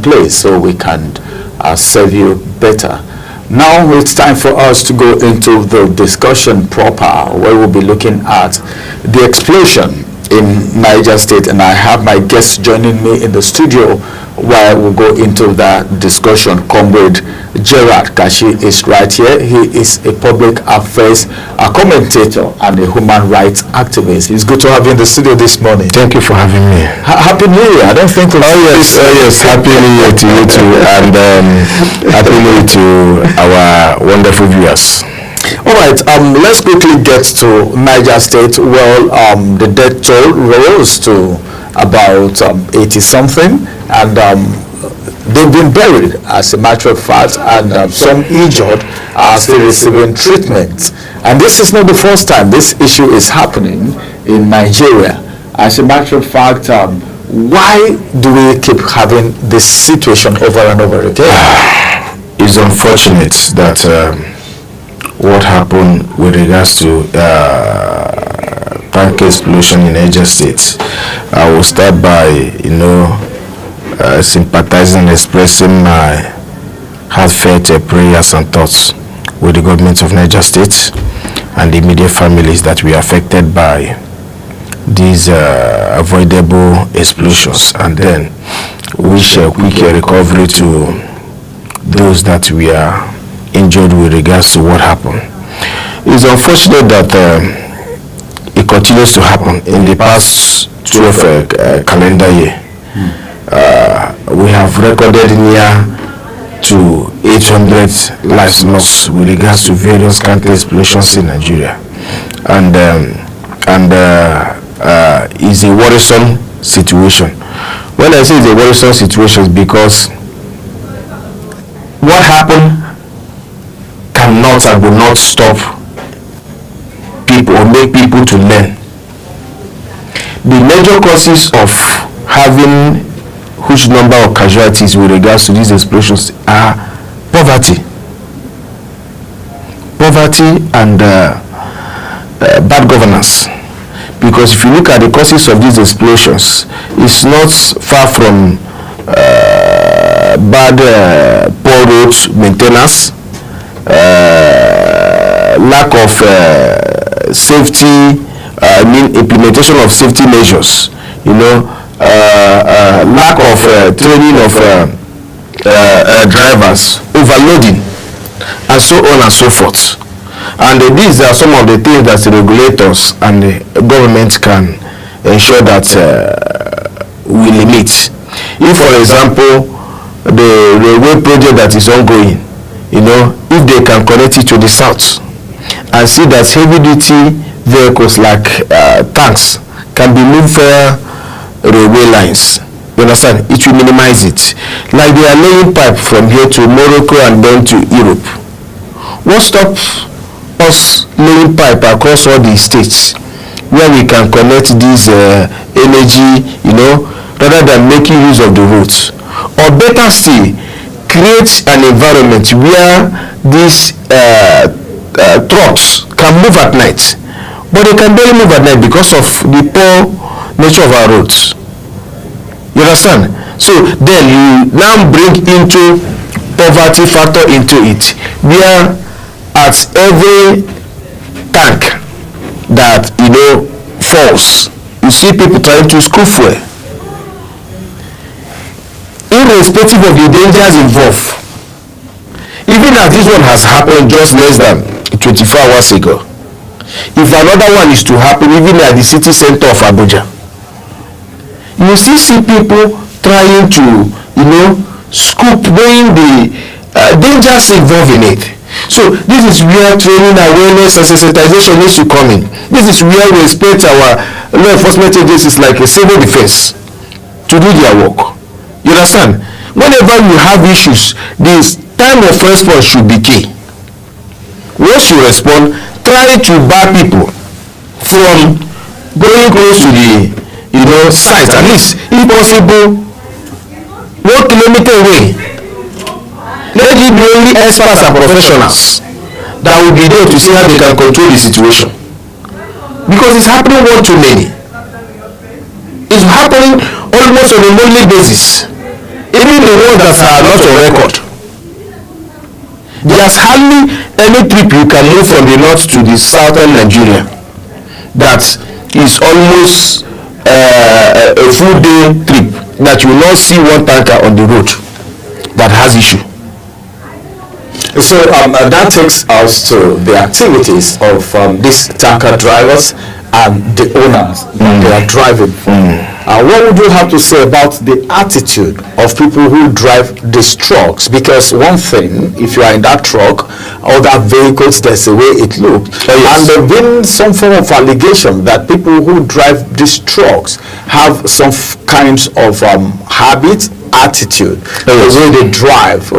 place so we can serve you better. Now it's time for us to go into the discussion proper, where we'll be looking at the explosion in Niger State, and I have my guests joining me in the studio where we'll go into that discussion. Comrade Gerard Kashi is right here. He is a public affairs commentator and a human rights activist. It's good to have you in the studio this morning. Thank you for having me. Happy New Year. I don't think yes, Happy New Year to you too, and Happy New Year to our wonderful viewers. All right, let's quickly get to Niger State. Well, the death toll rose to about 80-something, and they've been buried, as a matter of fact, and some injured are still receiving treatment. And this is not the first time this issue is happening in Nigeria. As a matter of fact, why do we keep having this situation over and over again? It's unfortunate that what happened with regards to tank explosion in Niger State. I will start by, sympathizing and expressing my heartfelt prayers and thoughts with the government of Niger State and the immediate families that were affected by these avoidable explosions, and then wish a quick recovery to those that were injured with regards to what happened. It's unfortunate that it continues to happen. In the past 12 calendar year, we have recorded near to 800 lives lost with regards to various counter explosions in Nigeria, and it's a worrisome situation. When I say it's a worrisome situation, it's because what happened cannot and will not stop people or make people to learn. The major causes of having huge number of casualties with regards to these explosions are poverty and bad governance. Because if you look at the causes of these explosions, it's not far from bad poor road maintenance, lack of safety, implementation of safety measures, lack of training of drivers, overloading, and so on and so forth. And these are some of the things that the regulators and the government can ensure that we limit. If, for example, the railway project that is ongoing, if they can connect it to the south and see that heavy duty vehicles like tanks can be moved via railway lines, you understand, it will minimize it. Like they are laying pipe from here to Morocco and then to Europe. What stops us laying pipe across all the states where we can connect this energy, rather than making use of the roads? Or better still, create an environment where these trucks can move at night, but they can barely move at night because of the poor nature of our roads. You understand? So then you now bring into poverty factor into it, where at every tank that falls, you see people trying to scoop fuel, irrespective of the dangers involved. Even as this one has happened just less than 24 hours ago, if another one is to happen even at the city center of Abuja, you still see people trying to scoop, knowing the dangers involved in it. So this is where training, awareness, and sensitization needs to come in. This is where we expect our law enforcement agencies like a civil defense to do their work. You understand? Whenever you have issues, this time of response should be key. Once you respond, try to bar people from going close to the site, at least if possible 1 kilometer away. Let it be only experts and professionals that will be there to see how they can control the situation, because it's happening one too many. It's happening almost on a monthly basis. even the ones that are not on record. There's hardly any trip you can move from the north to the southern Nigeria that is almost a full day trip that you will not see one tanker on the road that has issue. So that takes us to the activities of these tanker drivers and the owners that they are driving. What would you have to say about the attitude of people who drive these trucks? Because one thing, if you are in that truck or that vehicles, there's a way it looks. And there's been some form of allegation that people who drive these trucks have some kinds of habits, attitude, the way they drive,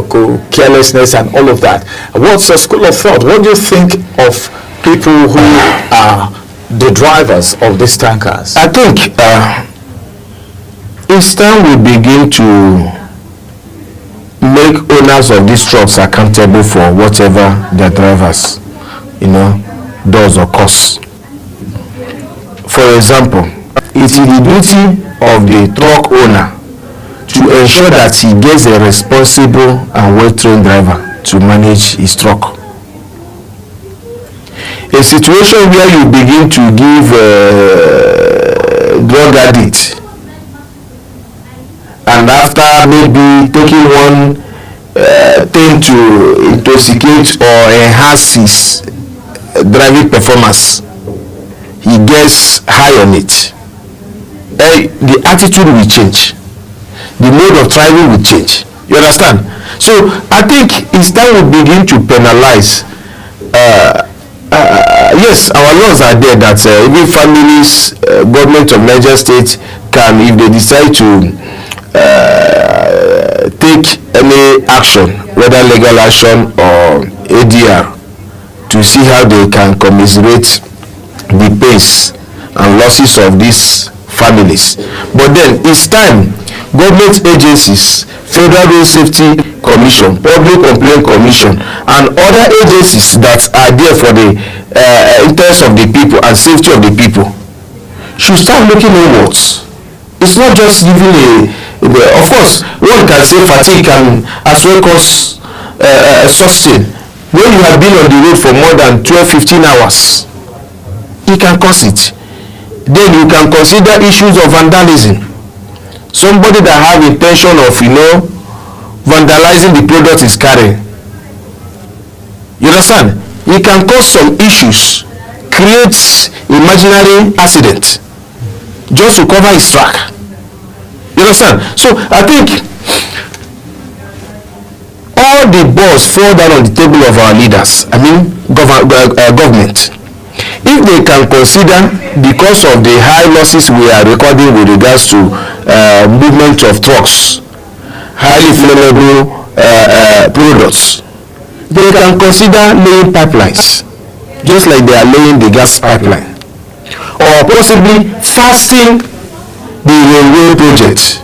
carelessness and all of that. What's a school of thought? What do you think of people who are the drivers of these tankers? I think it's time we begin to make owners of these trucks accountable for whatever their drivers, does or cause. For example, it is the duty of the truck owner to ensure that he gets a responsible and well-trained driver to manage his truck. A situation where you begin to give drug addict, and after maybe taking one thing to intoxicate or enhance his driving performance, he gets high on it, the attitude will change, the mode of driving will change. You understand? So I think it's time we begin to penalize. Yes, our laws are there that even families, government of Niger State can, if they decide to take any action, whether legal action or ADR, to see how they can commiserate the pains and losses of these families. But then it's time government agencies, Federal Road Safety Commission, Public Complaint Commission, and other agencies that are there for the interest of the people and safety of the people should start looking inwards. It's not just giving of course, one can say fatigue can as well cause exhaustion. When you have been on the road for more than 12-15 hours, it can cause it. Then you can consider issues of vandalism. Somebody that have intention of vandalizing the product is carrying, you understand, it can cause some issues, creates imaginary accident just to cover his track. You understand? So I think all the balls fall down on the table of our leaders, government. If they can consider, because of the high losses we are recording with regards to movement of trucks, highly flammable products, they can consider laying pipelines, just like they are laying the gas pipeline, or possibly fasting the railway project.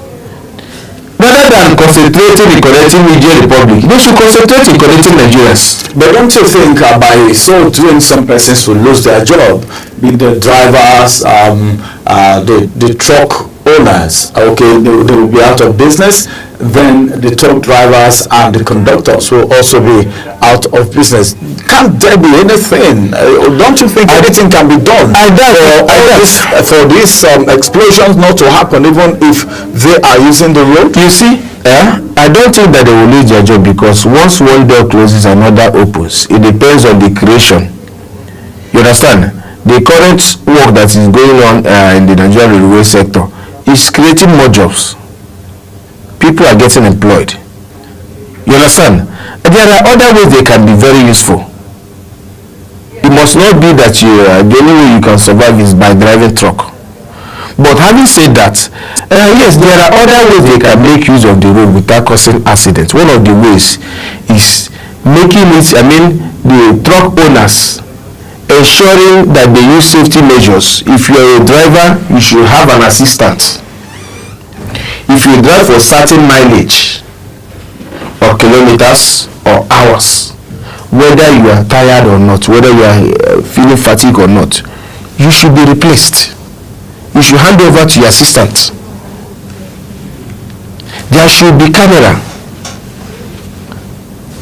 Rather than concentrating in connecting Niger Republic, they should concentrate in connecting Nigerians. But don't you think by so doing, some persons will lose their job, be the drivers, the truck owners, okay, they will be out of business, then the truck drivers and the conductors will also be out of business. Can't there be anything? Don't you think anything can be done for these explosions not to happen, even if they are using the road? You see, I don't think that they will lose their job, because once one door closes, another opens. It depends on the creation. You understand? The current work that is going on in the Nigerian railway sector is creating more jobs. People are getting employed. You understand? There are other ways they can be very useful. It must not be that the only way you can survive is by driving truck. But having said that, yes, there are other ways they can make use of the road without causing accidents. One of the ways is making it, the truck owners ensuring that they use safety measures. If you are a driver, you should have an assistant. If you drive for certain mileage or kilometers or hours, whether you are tired or not, whether you are feeling fatigue or not, you should be replaced. You should hand over to your assistant. there should be camera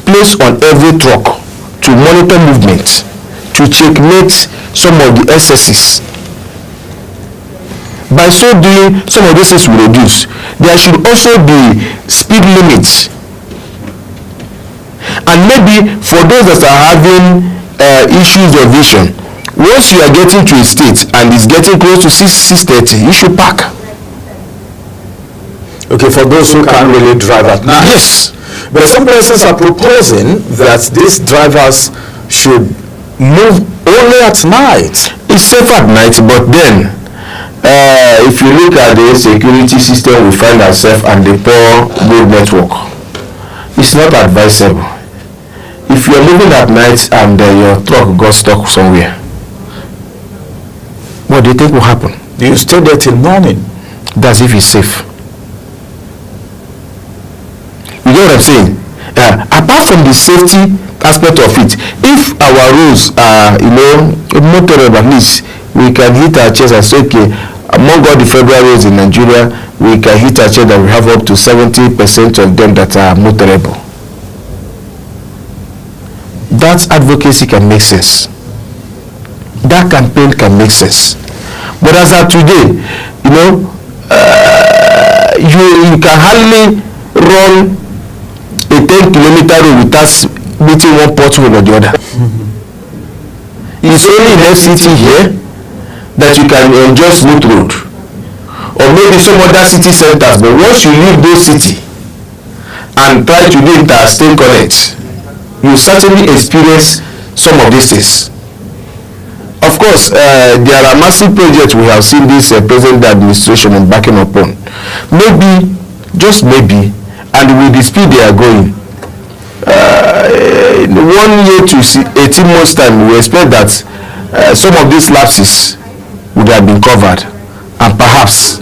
placed on every truck to monitor movement, to checkmate some of the excesses. By so doing, some of these things will reduce. There should also be speed limits, and maybe for those that are having issues of vision, once you are getting to a state and it's getting close to 6:30, you should park. Okay, for those who can't really drive at night. Yes. But some persons are proposing that these drivers should move only at night. It's safe at night, but then if you look at the security system we find ourselves and the poor road network, it's not advisable. If you're moving at night and your truck got stuck somewhere, what do you think will happen? You stay there till morning. That's if it's safe. You know what I'm saying? Apart from the safety aspect of it, if our roads are, motorable, at least we can hit our chest and say, okay, among all the federal roads in Nigeria, we can hit our chest that we have up to 70% of them that are motorable. That advocacy can make sense. That campaign can make sense. But as of today, you can hardly run a 10-kilometer road without meeting one pothole or the other. It's only in FCT here that you can enjoy smooth road, or maybe some other city centers. But once you leave those cities and try to do interstate connect, you certainly experience some of these things. Of course, there are massive projects we have seen this present administration embarking upon. Maybe, just maybe, and with the speed they are going, in 1 year to 18 months time, we expect that some of these lapses would have been covered, and perhaps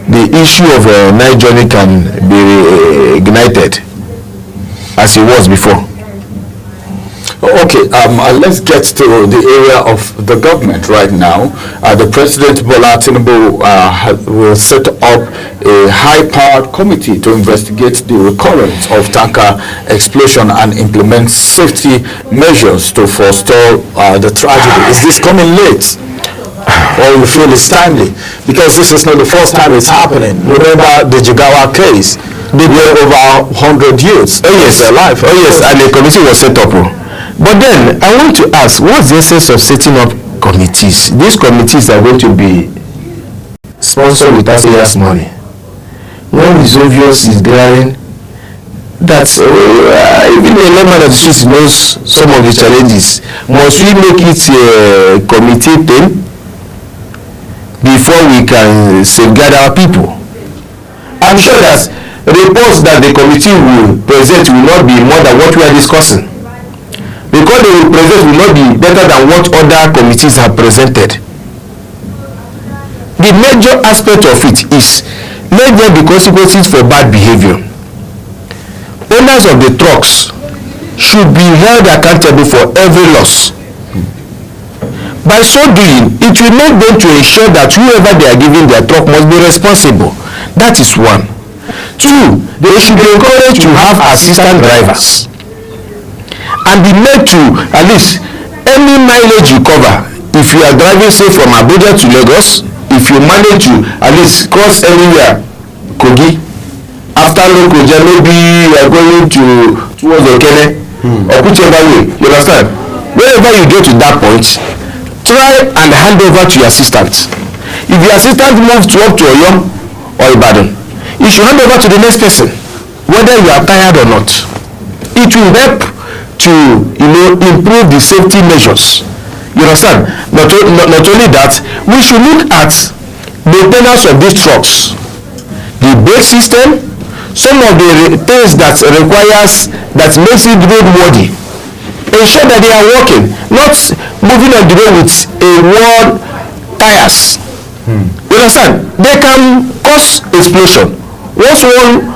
the issue of night journey can be ignited as it was before. Okay, let's get to the area of the government right now. The President Bola Tinubu will set up a high-powered committee to investigate the recurrence of tanker explosion and implement safety measures to forestall the tragedy. Is this coming late? Or you feel it's timely? Because this is not the first time it's happening. Remember the Jigawa case? They were over 100 years. Oh yes, alive. Oh yes, and the committee was set up. But then I want to ask, what's the essence of setting up committees? These committees are going to be sponsored with taxpayers' money. One is obvious, is glaring, that even a layman of the streets knows some of the challenges. Must we make it a committee thing before we can safeguard our people? I'm sure that reports that the committee will present will not be more than what we are discussing. Because they will present will not be better than what other committees have presented. The major aspect of it is, let there be consequences for bad behavior. Owners of the trucks should be held accountable for every loss. By so doing, it will make them to ensure that whoever they are giving their truck must be responsible. That is one. Two, they should be encouraged to have assistant drivers and be made to, at least, any mileage you cover. If you are driving, say, from Abuja to Lagos, if you manage to at least cross anywhere, Kogi, after Lokoja, maybe you are going towards Okene, or whichever way, you understand? Wherever you get to that point, try and hand over to your assistant. If your assistant moves up to Oyo or Ibadan, you should hand over to the next person, whether you are tired or not. It will help to improve the safety measures. You understand? Not only that, we should look at maintenance of these trucks, the brake system, some of the things that makes it roadworthy. Ensure that they are working, not moving on the road with a worn tires. You understand? They can cause explosion. Once one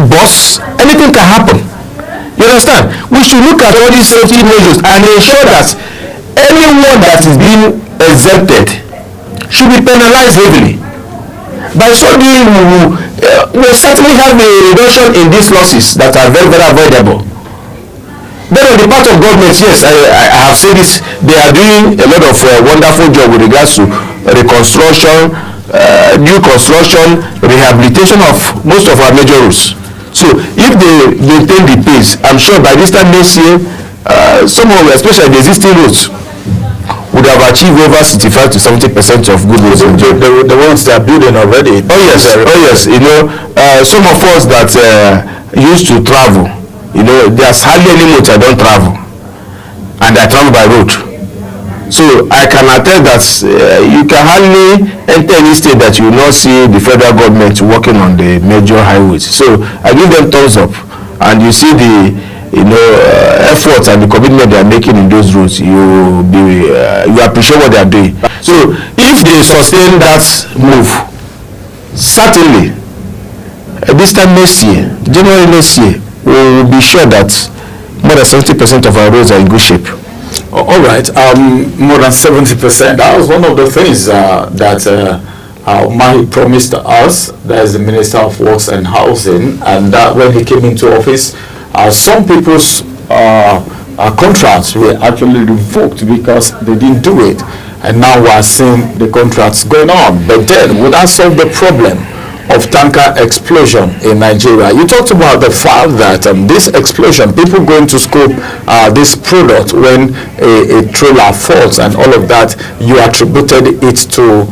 bursts, anything can happen. You understand? We should look at all these safety measures and ensure that anyone that is being exempted should be penalized heavily. By so doing, we will will certainly have a reduction in these losses that are very, very avoidable. Then on the part of government, yes, I have said this, they are doing a lot of wonderful job with regards to reconstruction, new construction, rehabilitation of most of our major roads. So if they maintain the pace, I'm sure by this time next year, some of, especially the existing roads, would have achieved over 65 to 70% of good roads in Nigeria. The ones that are building already. Oh yes, you know, some of us that used to travel, you know, there's hardly any motor I don't travel, and I travel by road. So I can attest that you can hardly enter any state that you will not see the federal government working on the major highways. So I give them thumbs up, and you see the efforts and the commitment they are making in those roads. You appreciate what they are doing. So if they sustain that move, certainly this time next year, January next year, we will be sure that more than 70% of our roads are in good shape. All right, more than 70%. That was one of the things that Mahi promised us. That is the Minister of Works and Housing, and that when he came into office, some people's contracts were actually revoked because they didn't do it, and now we are seeing the contracts going on. But then, would that solve the problem of tanker explosion in Nigeria? You talked about the fact that this explosion, people going to scope this product when a trailer falls and all of that, you attributed it to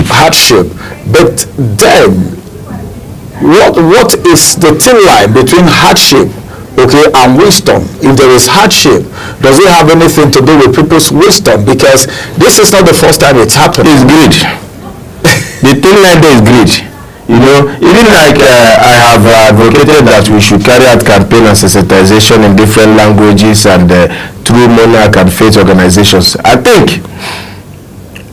hardship. But then, what is the thin line between hardship, okay, and wisdom? If there is hardship, does it have anything to do with people's wisdom? Because this is not the first time it's happened. It's greed. The thin line there is greed. You know, even like I have advocated that we should carry out campaign and sensitization in different languages and through monarch and faith organizations. I think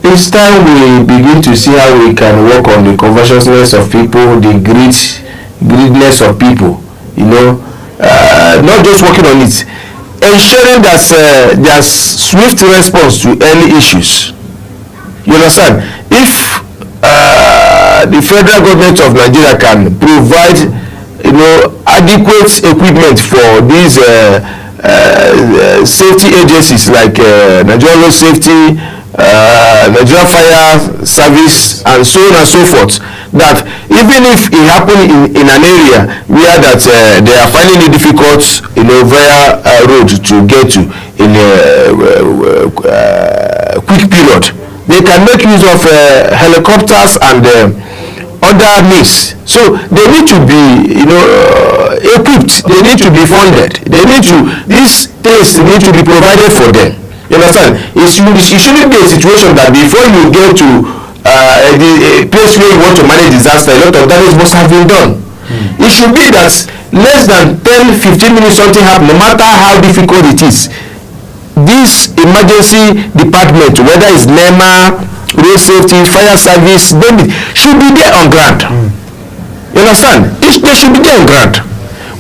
it's time we begin to see how we can work on the covetousness of people, the greediness of people, you know, not just working on it, ensuring that there's swift response to any issues. You understand? If the federal government of Nigeria can provide, you know, adequate equipment for these safety agencies like Nigeria Road Safety, Nigeria Fire Service, and so on and so forth, that even if it happen in an area where that they are finding it difficult, you know, via road to get to in a quick period, they can make use of helicopters and other means. So they need to be, you know, equipped. They need to be funded. These things need to be provided for them. You understand? It shouldn't be a situation that before you get to a place where you want to manage disaster, a lot of damage must have been done. It should be that less than 10-15 minutes something happens, no matter how difficult it is. This emergency department, whether it's NEMA, road safety, fire service, they should be there on ground. You understand? They should be there on ground.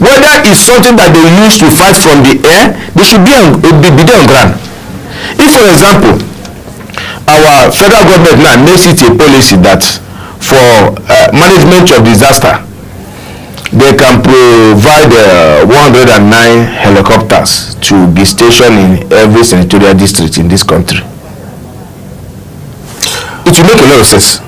Whether it's something that they use to fight from the air, they should be there on ground. If, for example, our federal government now makes it a policy that for management of disaster, they can provide 109 helicopters to be stationed in every senatorial district in this country. It will make a lot of sense.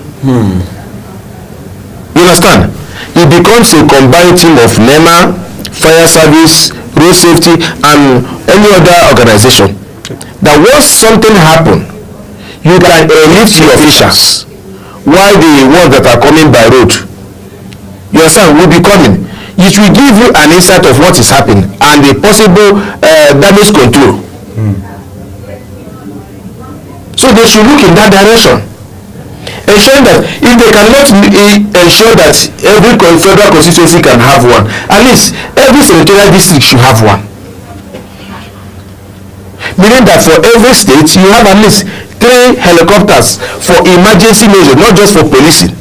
You understand? It becomes a combined team of NEMA, fire service, road safety, and any other organization. That once something happens, you can lift your officials, while the ones that are coming by road, you understand, will be coming. It will give you an insight of what is happening and the possible damage control. So they should look in that direction, ensuring that if they cannot ensure that every federal constituency can have one, at least every senatorial district should have one. Meaning that for every state you have at least 3 helicopters for emergency measures, not just for policing.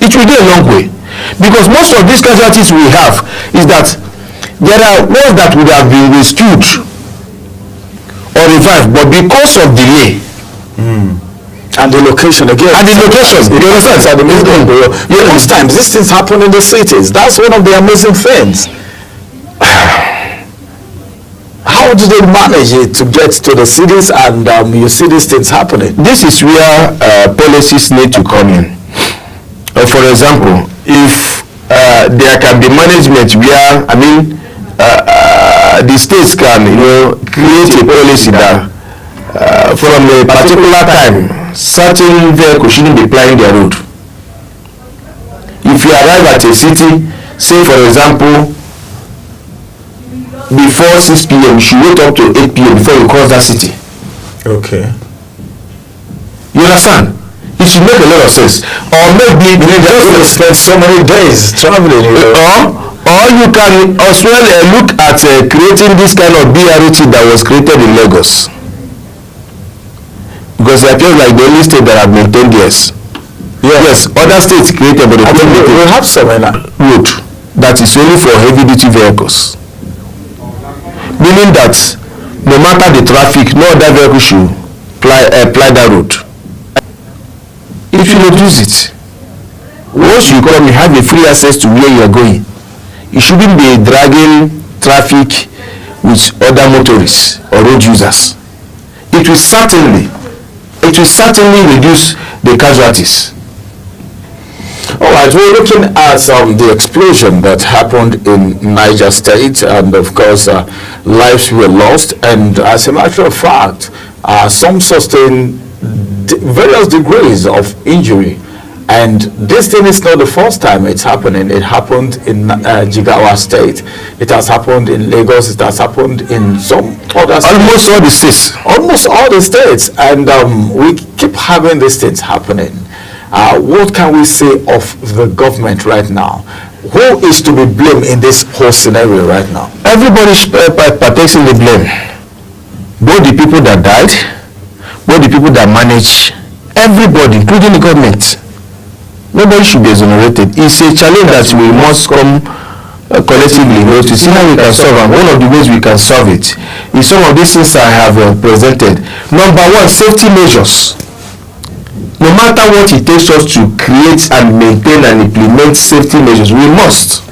It will go a long way, because most of these casualties we have is that there are ones that would have been rescued or revived, but because of delay, And the location again. And the location, you understand? At the middle of the road. Most times these things happen in the cities. That's one of the amazing things. How do they manage it to get to the cities and you see these things happening? This is where policies need to come in. For example, if there can be management where, the states can, create a policy that from a particular time, certain vehicles shouldn't be plying their road. If you arrive at a city, say for example, before 6 p.m., you should wait up to 8 p.m. before you cross that city. Okay. You understand? It should make a lot of sense. Or maybe you just spend so many days traveling. Or you can as well look at creating this kind of BRT that was created in Lagos. Because it appears like the only state that have maintained theirs. Yes, other states created, but we have some road that is only for heavy duty vehicles. Meaning that no matter the traffic, no other vehicle should ply that road. If you reduce it, once you come, you have a free access to where you are going. You shouldn't be dragging traffic with other motorists or road users. It will certainly reduce the casualties. All right, we're looking at the explosion that happened in Niger State, and of course, lives were lost. And as a matter of fact, some sustained various degrees of injury. And this thing is not the first time it's happening. It happened in Jigawa State. It has happened in Lagos. It has happened in some other states. Almost all the states. Almost all the states. And we keep having these things happening. What can we say of the government right now? Who is to be blamed in this whole scenario right now? Everybody partakes in the blame. Both the people that died, both the people that manage, everybody, including the government. Nobody should be exonerated. It's a challenge that we must come collectively to see how we can solve, and one of the ways we can solve it is some of these things I have presented. Number one, safety measures. No matter what it takes us to create and maintain and implement safety measures, we must.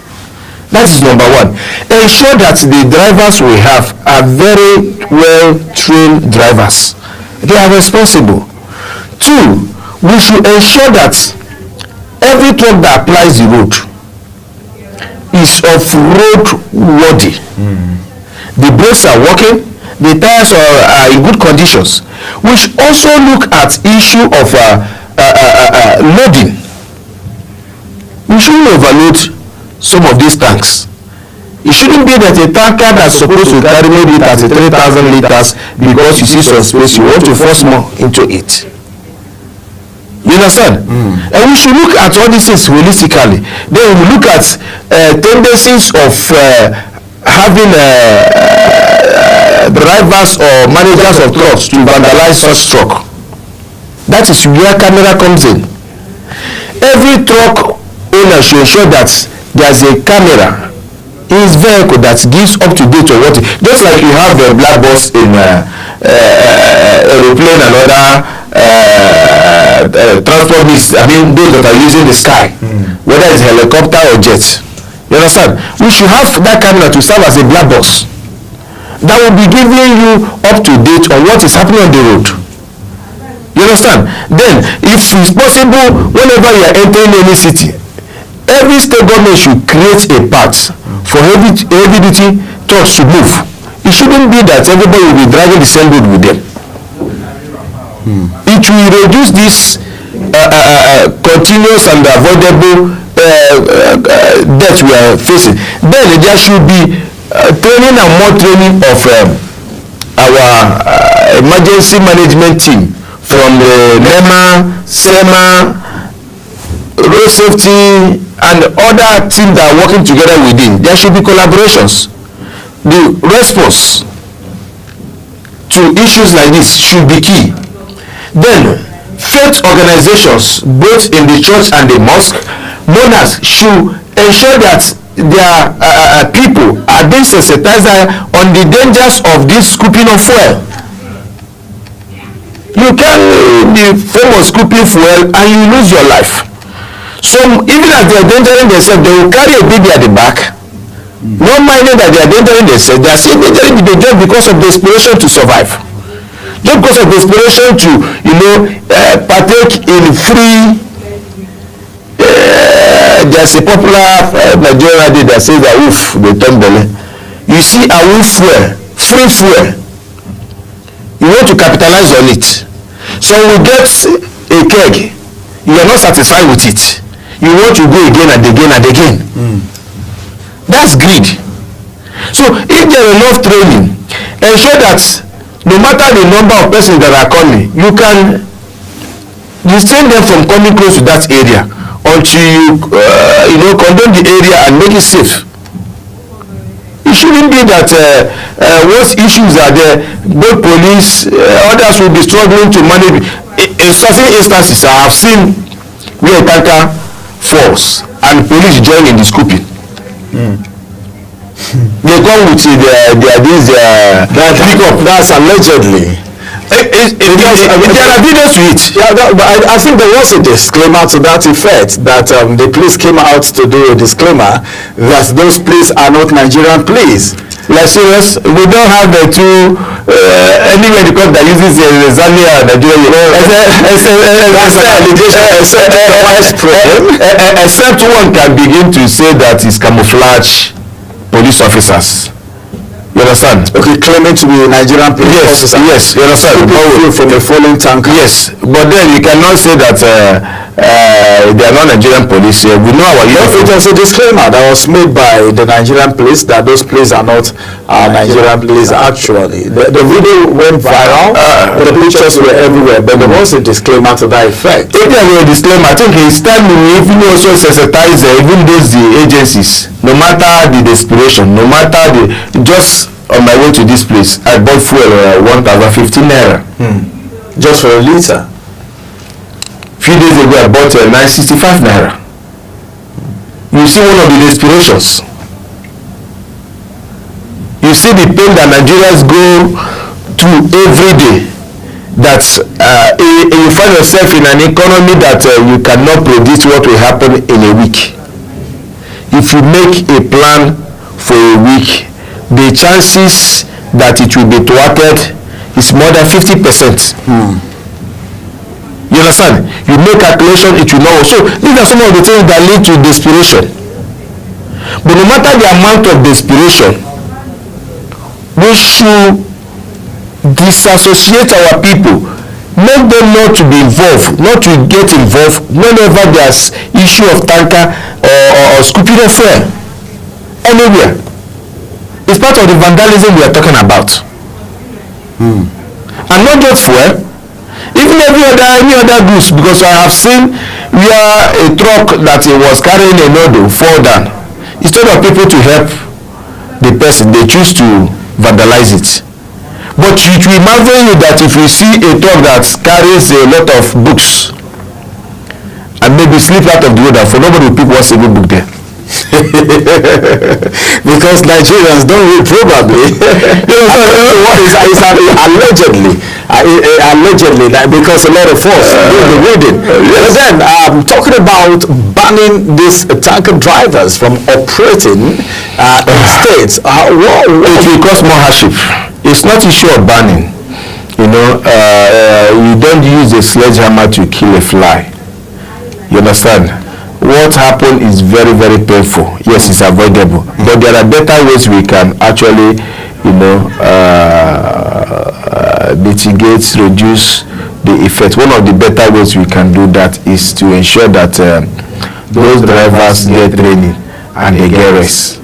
That is number one. Ensure that the drivers we have are very well trained drivers. They are responsible. Two, we should ensure that every truck that applies the road is off-road worthy. The brakes are working, the tires are in good conditions. We should also look at issue of loading. We shouldn't overload some of these tanks. It shouldn't be that a tanker that's supposed to carry maybe 33,000 liters, because you see some space, you want to force more into it. You understand? And we should look at all these things holistically. Then we look at tendencies of having drivers or managers of trucks to vandalize such truck. That is where camera comes in. Every truck owner should ensure that there's a camera in his vehicle that gives up to date on what just like you have a black box in aeroplane and other transport means, those that are using the sky, whether it's helicopter or jet. You understand? We should have that camera to serve as a black box that will be giving you up to date on what is happening on the road. You understand? Then, if it's possible, whenever you are entering any city, every state government should create a path for heavy duty trucks to move. It shouldn't be that everybody will be driving the same road with them. It will reduce this continuous and avoidable death we are facing. Then there should be training and more training of our emergency management team from the NEMA, SEMA, road safety, and other teams that are working together within. There should be collaborations. The response to issues like this should be key. Then, faith organizations, both in the church and the mosque, monarchs should ensure that their people are being sensitized on the dangers of this scooping of fuel. You can the form of scooping fuel and you lose your life. So even as they are endangering themselves, they will carry a baby at the back, not minding that they are endangering themselves. They are still endangering the just because of the desperation to survive, just because of the desperation to partake in free. There's a popular Nigerian adage that says that "Oof, they turn belly." You see, a fuel, free fuel. You want to capitalize on it. So we get a keg, you are not satisfied with it. You want to go again and again and again. That's greed. So if there is enough training, ensure that no matter the number of persons that are coming, you can restrain them from coming close to that area until you condemn the area and make it safe. It shouldn't be that what issues are there, both police, others will be struggling to manage. In certain instances, I have seen where a tanker falls and police join in the scooping. They come with pickup. That's allegedly. There are videos to it. Yeah, but I think there was a disclaimer to that effect that the police came out to do a disclaimer that those police are not Nigerian police. Like serious, we don't have the two anywhere the court that uses Zambia and Nigeria. Except one can begin to say that it's camouflage police officers. You understand? Okay, claiming to be a Nigerian police officer. Yes, you understand. From a falling tanker. Yes, but then you cannot say that they are not Nigerian police. We know our uniform. It was a disclaimer that was made by the Nigerian police that those police are not Nigerian police actually. The video went viral, the pictures were everywhere, but there was a disclaimer to that effect. If there were a disclaimer, I think it's time we even also sensitize even those the agencies, no matter the desperation, no matter the just on my way to this place, I bought fuel 1,015 naira. Just for a liter. Few days ago I bought 965 naira. You see one of the desperations. You see the pain that Nigerians go through every day. That you find yourself in an economy that you cannot predict what will happen in a week. If you make a plan for a week, the chances that it will be thwarted is more than 50%. You understand? You make calculation, it will not work. So these are some of the things that lead to desperation. But no matter the amount of desperation, we should disassociate our people, make them not to be involved, not to get involved whenever there's issue of tanker or scooping of fuel anywhere. It's part of the vandalism we are talking about. And not just fuel, even any other goods, because I have seen where a truck that was carrying a noodle fall down. Instead of people to help the person, they choose to vandalize it. But it will marvel you that if you see a truck that carries a lot of books and maybe slip out of the road, and for nobody will pick one single book there. Because Nigerians don't read probably. Allegedly, because a lot of us do the reading. But then talking about banning these tanker drivers from operating in states, it will cause more hardship. It's not issue of banning. You don't use a sledgehammer to kill a fly. You understand? What happened is very, very painful. Yes, it's avoidable, but there are better ways we can actually mitigate, reduce the effect. One of the better ways we can do that is to ensure that those drivers get training and they get rest.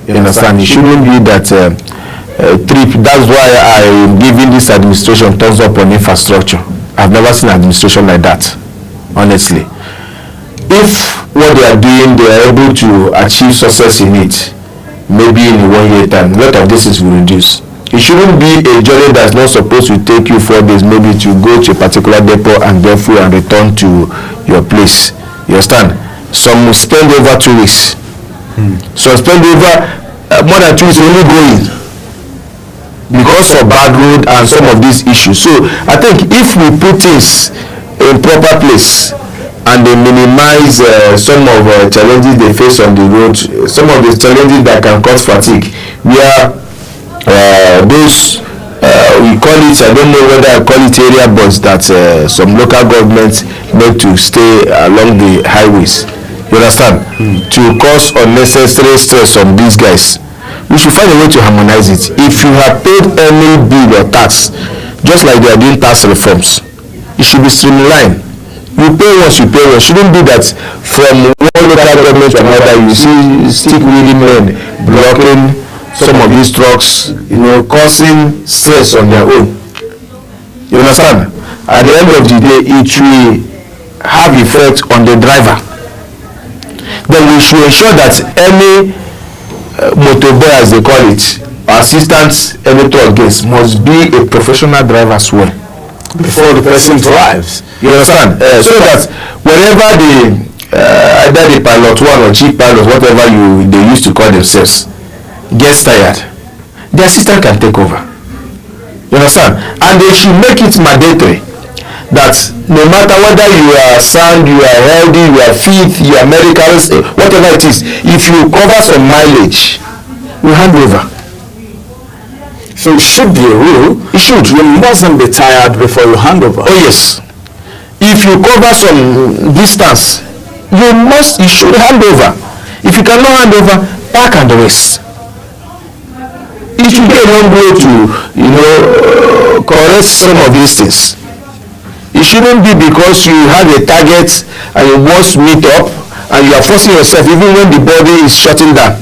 You understand? It shouldn't be that trip. That's why I'm giving this administration thumbs up on infrastructure. I've never seen administration like that, honestly. If what they are doing, they are able to achieve success in it, maybe in 1 year time, a lot of this will reduce. It shouldn't be a journey that's not supposed to take you 4 days, maybe to go to a particular depot and get fuel and return to your place. You understand? Some will spend over 2 weeks. Some spend over more than 2 weeks only going. because of bad road and some of these issues. So I think if we put things in proper place and they minimize some of challenges they face on the road, some of the challenges that can cause fatigue, where those we call it, I don't know whether I call it area boys that some local governments make to stay along the highways, you understand, to cause unnecessary stress on these guys. We should find a way to harmonize it. If you have paid any bill or tax, just like they are doing tax reforms, it should be streamlined. You pay once, you pay once. Shouldn't be that from one local government to another you see stick-wheeling men blocking some of these trucks, causing stress on their own. You understand? At the end of the day, it will have effect on the driver. Then we should ensure that any motorboy, as they call it, assistant any truck gets, must be a professional driver as well before the person drives. You understand? So that whenever either the pilot one or chief pilot, whatever they used to call themselves, gets tired, the assistant can take over. You understand? And they should make it mandatory that no matter whether you are sound, you are healthy, you are fit, you are medical, whatever it is, if you cover some mileage, you hand over. So it should be a rule. It should. You mustn't be tired before you hand over. Oh yes. If you cover some distance, you should hand over. If you cannot hand over, park and rest. It should be a long way to correct some of these things. It shouldn't be because you have a target and you must meet up and you are forcing yourself even when the body is shutting down.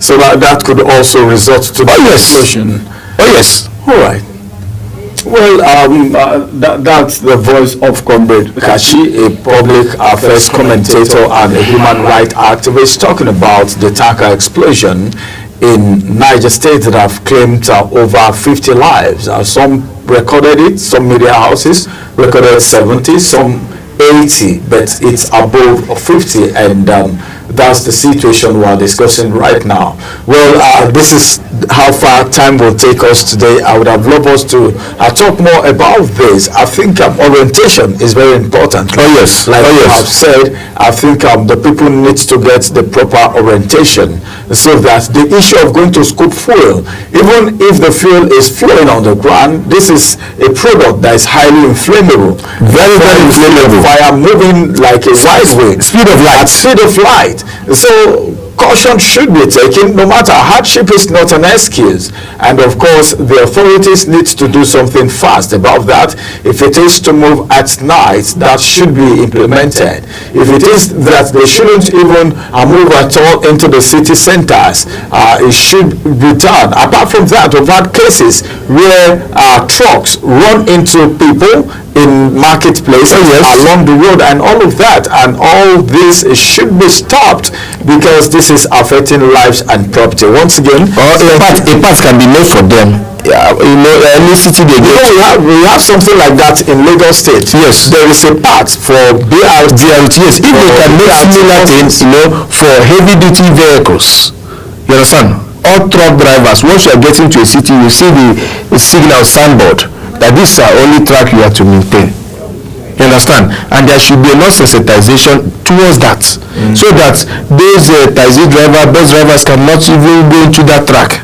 So that could also result to the explosion. Oh yes. All right. Well, that's the voice of Comrade Kachi, a public affairs commentator and a human rights activist, talking about the tanker explosion in Niger State that have claimed over 50 lives. Some recorded it, some media houses recorded 70, some 80, but it's above 50, and that's the situation we're discussing right now. Well, this is how far time will take us today. I would have loved us to talk more about this. I think orientation is very important. Oh yes. Like I've said, I think the people need to get the proper orientation so that the issue of going to scoop fuel, even if the fuel is flowing on the ground, this is a product that is highly inflammable. Very, very inflammable. Fire moving like a wide wind. Speed of light. At speed of light. So caution should be taken. No matter, hardship is not an excuse, and of course the authorities need to do something fast about that. If it is to move at night, that should be implemented. If it is that they shouldn't even move at all into the city centers, it should be done. Apart from that, we've had cases where trucks run into people in marketplaces along the road and all of that, and all this should be stopped because this is affecting lives and property. Once again, a part can be made for them. Any city they go. We have something like that in Lagos State. Yes, there is a part for BRT. Yes, if they can make similar things, for heavy duty vehicles. You understand? All truck drivers, once you are getting to a city, you see the signal signboard that this is our only track you have to maintain. You understand? And there should be enough sensitization towards that, so that those taxi drivers, bus drivers cannot even go into that track.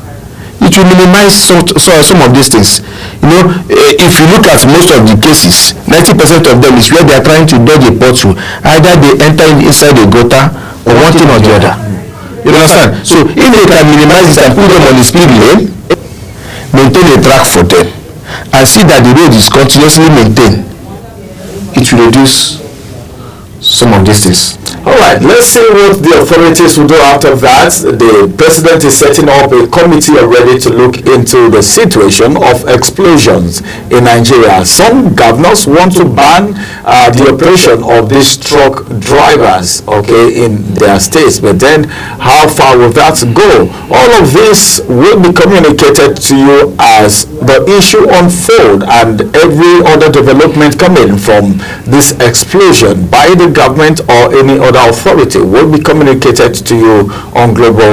It will minimize some of these things. If you look at most of the cases, 90% of them is where they are trying to dodge a pothole. Either they enter inside a gutter or one thing or the other. You understand? So if they can minimize it and put them on the speed lane, maintain a track for them, and see that the road is continuously maintained, it will reduce some of these things. All right, let's see what the authorities will do after that. The president is setting up a committee already to look into the situation of explosions in Nigeria. Some governors want to ban the operation of these truck drivers, in their states. But then, how far will that go? All of this will be communicated to you as the issue unfolds and every other development coming from this explosion by the government or any other authority will be communicated to you on Global